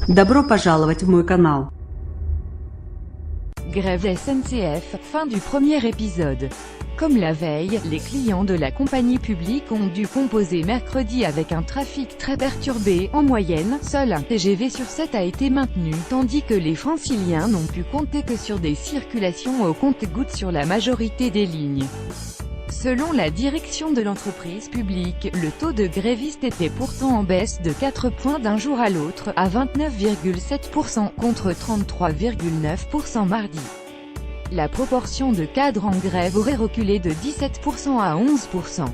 Добро пожаловать в мой канал. Grève SNCF, fin du premier épisode. Comme la veille, les clients de la compagnie publique ont dû composer mercredi avec un trafic très perturbé. En moyenne, seul un TGV sur 7 a été maintenu, tandis que les franciliens n'ont pu compter que sur des circulations au compte-gouttes sur la majorité des lignes. Selon la direction de l'entreprise publique, le taux de grévistes était pourtant en baisse de 4 points d'un jour à l'autre, à 29,7% contre 33,9% mardi. La proportion de cadres en grève aurait reculé de 17% à 11%.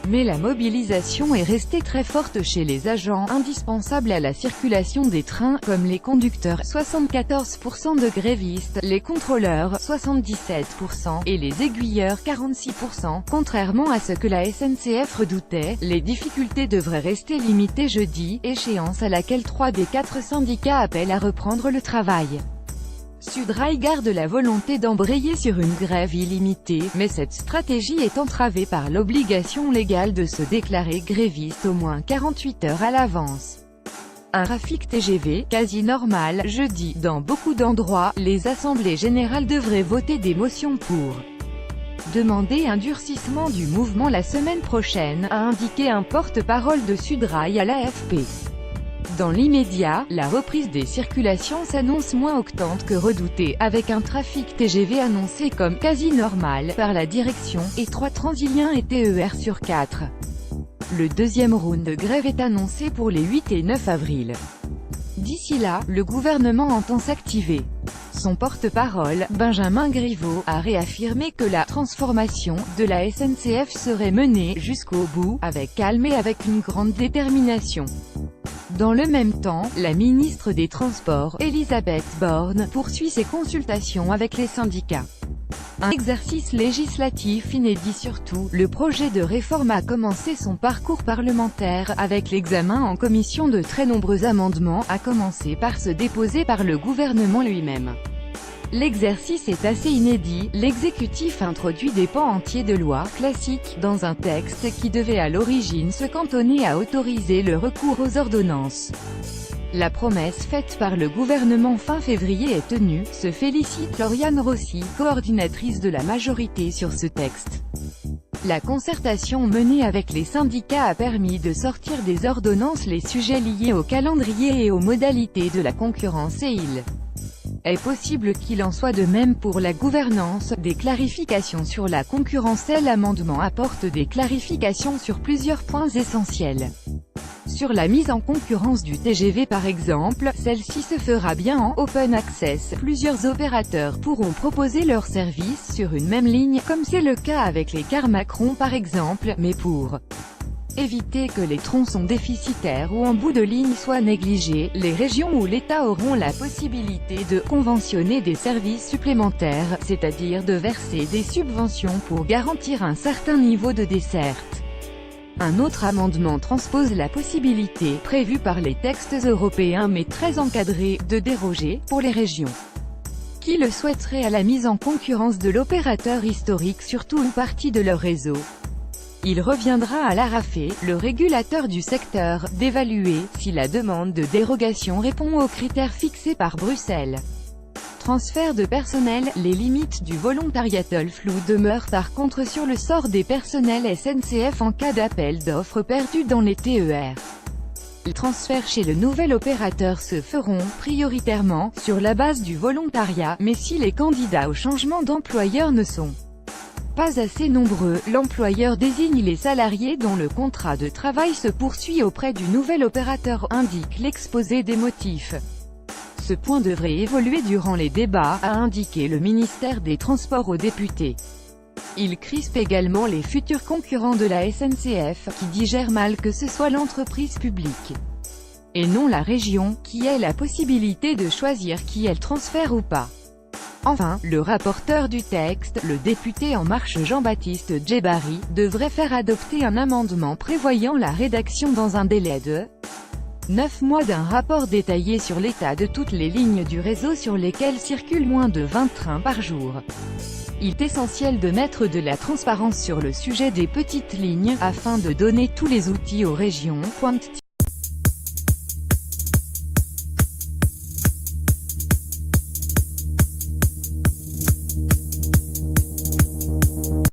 Mais la mobilisation est restée très forte chez les agents indispensables à la circulation des trains, comme les conducteurs 74% de grévistes, les contrôleurs 77% et les aiguilleurs 46%. Contrairement à ce que la SNCF redoutait, les difficultés devraient rester limitées jeudi, échéance à laquelle 3 des 4 syndicats appellent à reprendre le travail. Sudrail garde la volonté d'embrayer sur une grève illimitée, mais cette stratégie est entravée par l'obligation légale de se déclarer gréviste au moins 48 heures à l'avance. Un trafic TGV quasi normal jeudi. Dans beaucoup d'endroits, les assemblées générales devraient voter des motions pour demander un durcissement du mouvement la semaine prochaine, a indiqué un porte-parole de Sudrail à l'AFP. Dans l'immédiat, la reprise des circulations s'annonce moins octante que redoutée, avec un trafic TGV annoncé comme quasi normal par la direction, et 3 Transiliens et TER sur 4. Le deuxième round de grève est annoncé pour les 8 et 9 avril. D'ici là, le gouvernement entend s'activer. Son porte-parole, Benjamin Griveaux, a réaffirmé que la transformation de la SNCF serait menée jusqu'au bout, avec calme et avec une grande détermination. Dans le même temps, la ministre des Transports, Elisabeth Borne, poursuit ses consultations avec les syndicats. Un exercice législatif inédit surtout, le projet de réforme a commencé son parcours parlementaire, avec l'examen en commission de très nombreux amendements, à commencer par ceux déposés par le gouvernement lui-même. L'exercice est assez inédit, l'exécutif introduit des pans entiers de lois classiques dans un texte qui devait à l'origine se cantonner à autoriser le recours aux ordonnances. La promesse faite par le gouvernement fin février est tenue, se félicite Lauriane Rossi, coordinatrice de la majorité sur ce texte. La concertation menée avec les syndicats a permis de sortir des ordonnances les sujets liés au calendrier et aux modalités de la concurrence et il est possible qu'il en soit de même pour la gouvernance. Des clarifications sur la concurrence. L'amendement apporte des clarifications sur plusieurs points essentiels. Sur la mise en concurrence du TGV par exemple, celle-ci se fera bien en open access. Plusieurs opérateurs pourront proposer leurs services sur une même ligne, comme c'est le cas avec les cars Macron par exemple, mais pour éviter que les tronçons déficitaires ou en bout de ligne soient négligés, les régions ou l'État auront la possibilité de conventionner des services supplémentaires, c'est-à-dire de verser des subventions pour garantir un certain niveau de desserte. Un autre amendement transpose la possibilité, prévue par les textes européens mais très encadrée, de déroger, pour les régions qui le souhaiteraient, à la mise en concurrence de l'opérateur historique sur tout ou partie de leur réseau. Il reviendra à l'ARAFE, le régulateur du secteur, d'évaluer si la demande de dérogation répond aux critères fixés par Bruxelles. Transfert de personnel. Les limites du volontariat flou demeurent par contre sur le sort des personnels SNCF en cas d'appel d'offres perdu dans les TER. Les transferts chez le nouvel opérateur se feront, prioritairement, sur la base du volontariat, mais si les candidats au changement d'employeur ne sont pas assez nombreux, l'employeur désigne les salariés dont le contrat de travail se poursuit auprès du nouvel opérateur, indique l'exposé des motifs. Ce point devrait évoluer durant les débats, a indiqué le ministère des Transports aux députés. Il crispe également les futurs concurrents de la SNCF, qui digèrent mal que ce soit l'entreprise publique et non la région, qui ait la possibilité de choisir qui elle transfère ou pas. Enfin, le rapporteur du texte, le député En Marche Jean-Baptiste Djebari, devrait faire adopter un amendement prévoyant la rédaction dans un délai de 9 mois d'un rapport détaillé sur l'état de toutes les lignes du réseau sur lesquelles circulent moins de 20 trains par jour. Il est essentiel de mettre de la transparence sur le sujet des petites lignes, afin de donner tous les outils aux régions, pointe